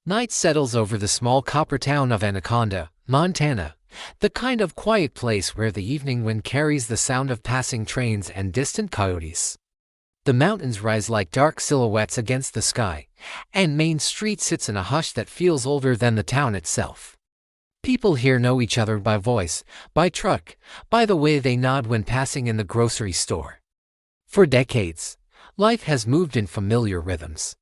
Night settles over the small copper town of Anaconda, Montana, the kind of quiet place where the evening wind carries the sound of passing trains and distant coyotes. The mountains rise like dark silhouettes against the sky, and Main Street sits in a hush that feels older than the town itself. People here know each other by voice, by truck, by the way they nod when passing in the grocery store. For decades, life has moved in familiar rhythms.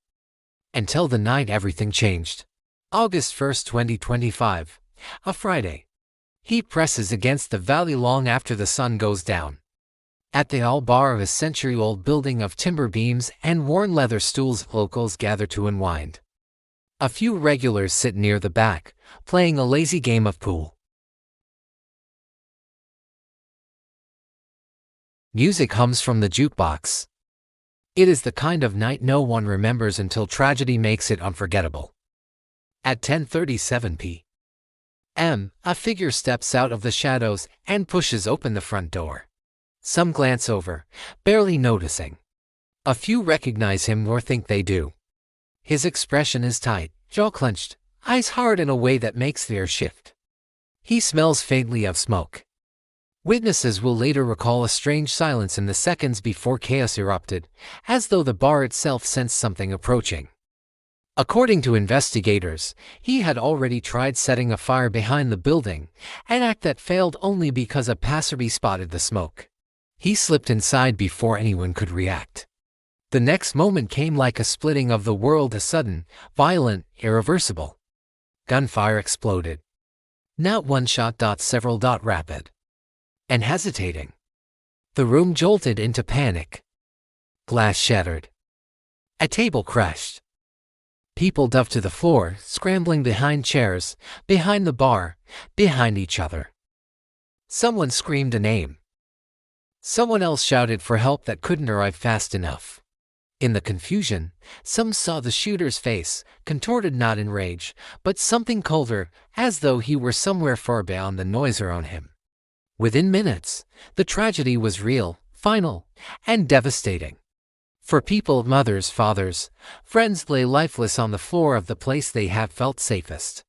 Until the night everything changed. August 1st, 2025, a Friday. Heat presses against the valley long after the sun goes down. At the old bar of a century-old building of timber beams and worn leather stools, locals gather to unwind. A few regulars sit near the back, playing a lazy game of pool. Music hums from the jukebox. It is the kind of night no one remembers until tragedy makes it unforgettable. At 10:37 p.m., a figure steps out of the shadows and pushes open the front door. Some glance over, barely noticing. A few recognize him or think they do. His expression is tight, jaw clenched, eyes hard in a way that makes the air shift. He smells faintly of smoke. Witnesses will later recall a strange silence in the seconds before chaos erupted, as though the bar itself sensed something approaching. According to investigators, he had already tried setting a fire behind the building, an act that failed only because a passerby spotted the smoke. He slipped inside before anyone could react. The next moment came like a splitting of the world, a sudden, violent, irreversible. Gunfire exploded. Not one shot, several, rapid. And hesitating. The room jolted into panic. Glass shattered. A table crashed. People dove to the floor, scrambling behind chairs, behind the bar, behind each other. Someone screamed a name. Someone else shouted for help that couldn't arrive fast enough. In the confusion, some saw the shooter's face, contorted not in rage, but something colder, as though he were somewhere far beyond the noise around him. Within minutes, the tragedy was real, final, and devastating. For people, mothers, fathers, friends lay lifeless on the floor of the place they had felt safest.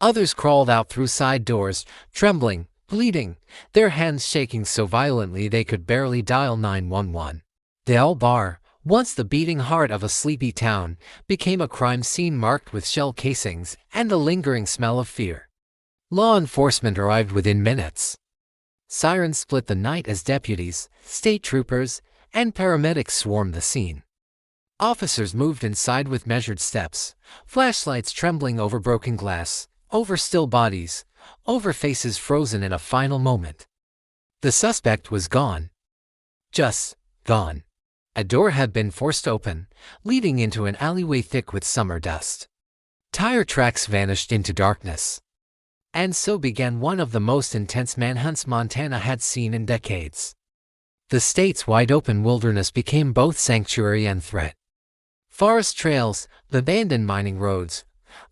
Others crawled out through side doors, trembling, bleeding, their hands shaking so violently they could barely dial 911. The old bar, once the beating heart of a sleepy town, became a crime scene marked with shell casings and the lingering smell of fear. Law enforcement arrived within minutes. Sirens split the night as deputies, state troopers, and paramedics swarmed the scene. Officers moved inside with measured steps, flashlights trembling over broken glass, over still bodies, over faces frozen in a final moment. The suspect was gone. Just gone. A door had been forced open, leading into an alleyway thick with summer dust. Tire tracks vanished into darkness. And so began one of the most intense manhunts Montana had seen in decades. The state's wide-open wilderness became both sanctuary and threat. Forest trails, abandoned mining roads,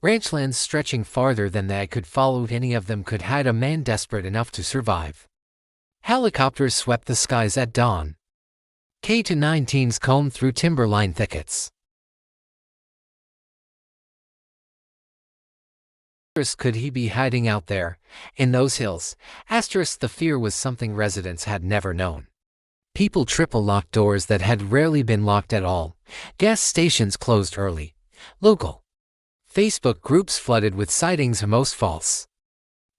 ranchlands stretching farther than the eye could follow, any of them could hide a man desperate enough to survive. Helicopters swept the skies at dawn. K-9 teams combed through timberline thickets. Could he be hiding out there, in those hills? The fear was something residents had never known. People triple-locked doors that had rarely been locked at all. Gas stations closed early. Local Facebook groups flooded with sightings, most false.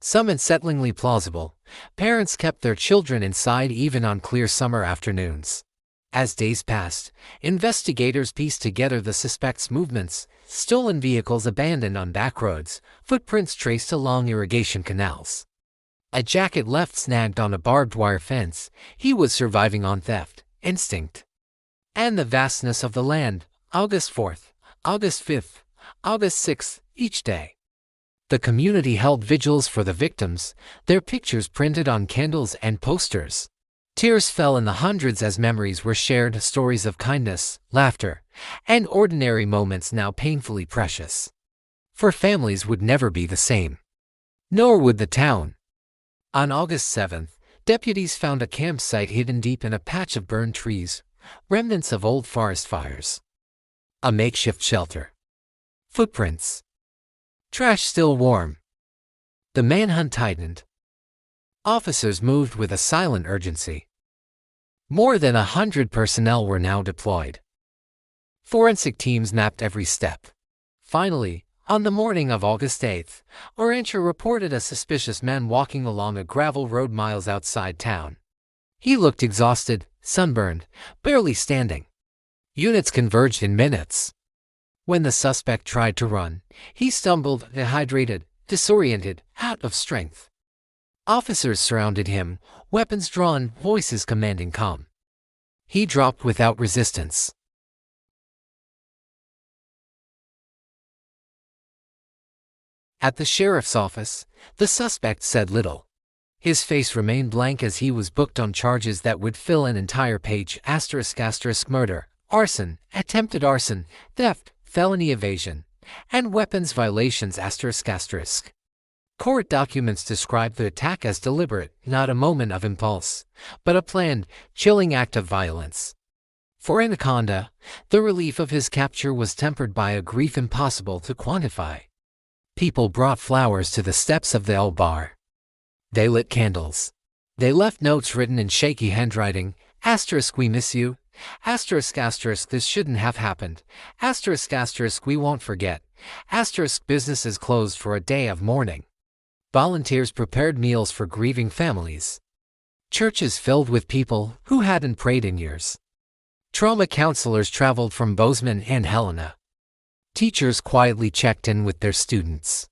Some unsettlingly plausible. Parents kept their children inside even on clear summer afternoons. As days passed, investigators pieced together the suspects' movements: stolen vehicles abandoned on back roads, footprints traced along irrigation canals. A jacket left snagged on a barbed wire fence. He was surviving on theft, instinct. And the vastness of the land, August 4th, August 5th, August 6th, each day. The community held vigils for the victims, their pictures printed on candles and posters. Tears fell in the hundreds as memories were shared, stories of kindness, laughter, and ordinary moments now painfully precious. For families would never be the same. Nor would the town. On August 7th, deputies found a campsite hidden deep in a patch of burned trees, remnants of old forest fires. A makeshift shelter. Footprints. Trash still warm. The manhunt tightened. Officers moved with a silent urgency. More than 100 personnel were now deployed. Forensic teams mapped every step. Finally, on the morning of August 8th, a rancher reported a suspicious man walking along a gravel road miles outside town. He looked exhausted, sunburned, barely standing. Units converged in minutes. When the suspect tried to run, he stumbled, dehydrated, disoriented, out of strength. Officers surrounded him, weapons drawn, voices commanding calm. He dropped without resistance. At the sheriff's office, the suspect said little. His face remained blank as he was booked on charges that would fill an entire page: murder, arson, attempted arson, theft, felony evasion, and weapons violations. Court documents described the attack as deliberate, not a moment of impulse, but a planned, chilling act of violence. For Anaconda, the relief of his capture was tempered by a grief impossible to quantify. People brought flowers to the steps of the old bar. They lit candles. They left notes written in shaky handwriting: "We miss you. This shouldn't have happened. We won't forget. Businesses closed for a day of mourning." Volunteers prepared meals for grieving families. Churches filled with people who hadn't prayed in years. Trauma counselors traveled from Bozeman and Helena. Teachers quietly checked in with their students.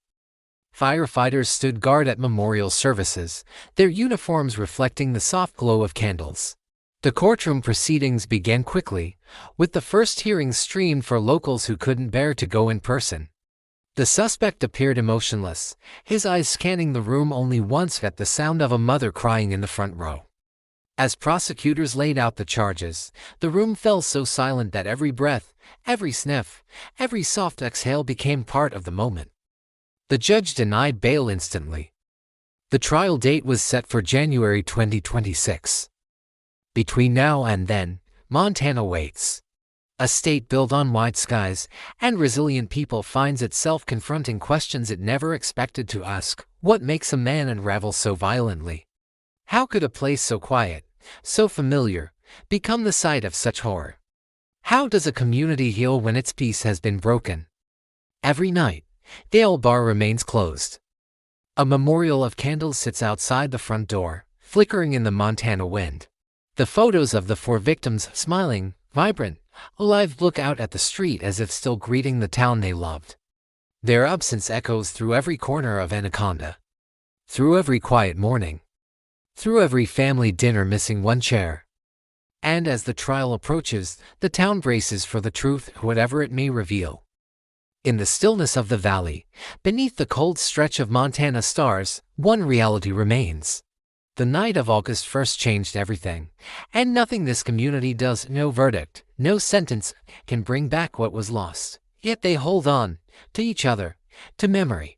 Firefighters stood guard at memorial services, their uniforms reflecting the soft glow of candles. The courtroom proceedings began quickly, with the first hearings streamed for locals who couldn't bear to go in person. The suspect appeared emotionless, his eyes scanning the room only once at the sound of a mother crying in the front row. As prosecutors laid out the charges, the room fell so silent that every breath, every sniff, every soft exhale became part of the moment. The judge denied bail instantly. The trial date was set for January 2026. Between now and then, Montana waits. A state built on wide skies and resilient people finds itself confronting questions it never expected to ask. What makes a man unravel so violently? How could a place so quiet, so familiar, become the site of such horror? How does a community heal when its peace has been broken? Every night, the old bar remains closed. A memorial of candles sits outside the front door, flickering in the Montana wind. The photos of the 4 victims, smiling, vibrant, alive, look out at the street as if still greeting the town they loved. Their absence echoes through every corner of Anaconda. Through every quiet morning. Through every family dinner missing one chair. And as the trial approaches, the town braces for the truth, whatever it may reveal. In the stillness of the valley, beneath the cold stretch of Montana stars, one reality remains. The night of August 1st changed everything, and nothing this community does, no verdict, no sentence, can bring back what was lost. Yet they hold on, to each other, to memory,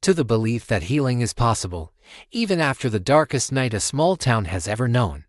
to the belief that healing is possible, even after the darkest night a small town has ever known.